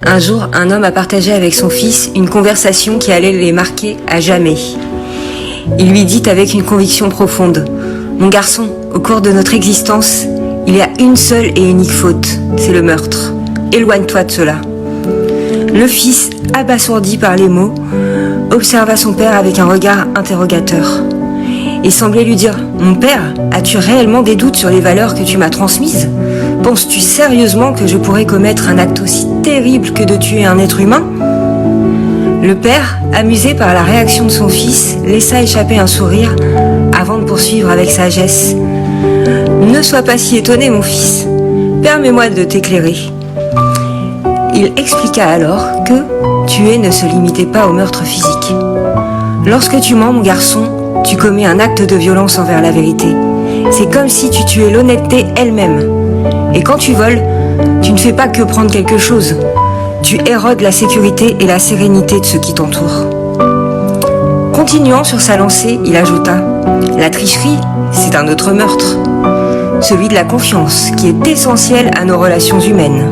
Un jour, un homme a partagé avec son fils une conversation qui allait les marquer à jamais. Il lui dit avec une conviction profonde : « Mon garçon, au cours de notre existence, il y a une seule et unique faute, c'est le meurtre. Éloigne-toi de cela. » Le fils, abasourdi par les mots, observa son père avec un regard interrogateur. Il semblait lui dire : « Mon père, as-tu réellement des doutes sur les valeurs que tu m'as transmises ? Penses-tu sérieusement que je pourrais commettre un acte aussi terrible que de tuer un être humain ?» Le père, amusé par la réaction de son fils, laissa échapper un sourire avant de poursuivre avec sagesse : « Ne sois pas si étonné, mon fils. Permets-moi de t'éclairer. » Il expliqua alors que tuer ne se limitait pas au meurtre physique. Lorsque tu mens, mon garçon, tu commets un acte de violence envers la vérité. C'est comme si tu tuais l'honnêteté elle-même. Et quand tu voles, tu ne fais pas que prendre quelque chose. Tu érodes la sécurité et la sérénité de ceux qui t'entourent. Continuant sur sa lancée, il ajouta : « La tricherie, c'est un autre meurtre. Celui de la confiance, qui est essentiel à nos relations humaines.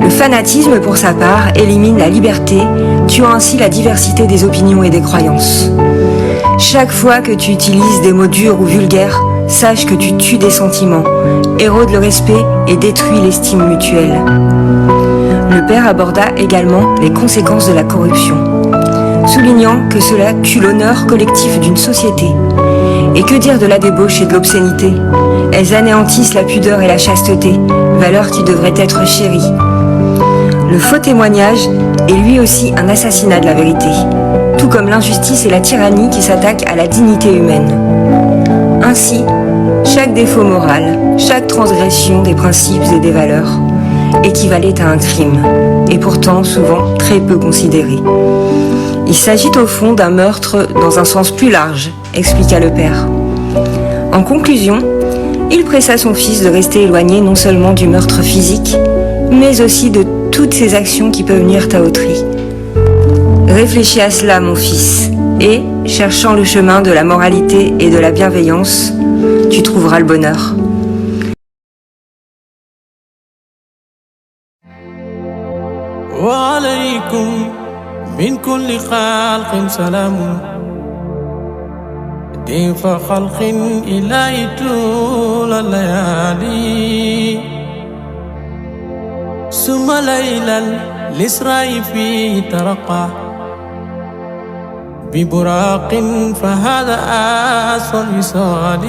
Le fanatisme, pour sa part, élimine la liberté, tuant ainsi la diversité des opinions et des croyances. Chaque fois que tu utilises des mots durs ou vulgaires, sache que tu tues des sentiments, érode le respect et détruis l'estime mutuelle. » Le père aborda également les conséquences de la corruption, soulignant que cela tue l'honneur collectif d'une société. Et que dire de la débauche et de l'obscénité ? Elles anéantissent la pudeur et la chasteté, valeurs qui devraient être chéries. Le faux témoignage est lui aussi un assassinat de la vérité, tout comme l'injustice et la tyrannie qui s'attaquent à la dignité humaine. Ainsi, chaque défaut moral, chaque transgression des principes et des valeurs équivalait à un crime, et pourtant souvent très peu considéré. Il s'agit au fond d'un meurtre dans un sens plus large, expliqua le père. En conclusion, il pressa son fils de rester éloigné non seulement du meurtre physique, mais aussi de toutes ces actions qui peuvent nuire à autrui. Réfléchis à cela, mon fils, et, cherchant le chemin de la moralité et de la bienveillance, tu trouveras le bonheur. وعليكم من كل خلق سلام ضيف خلق إلهي طول الليالي ثم ليلا الإسراء فيه ترقى ببراق فهذا أسوأ الوصال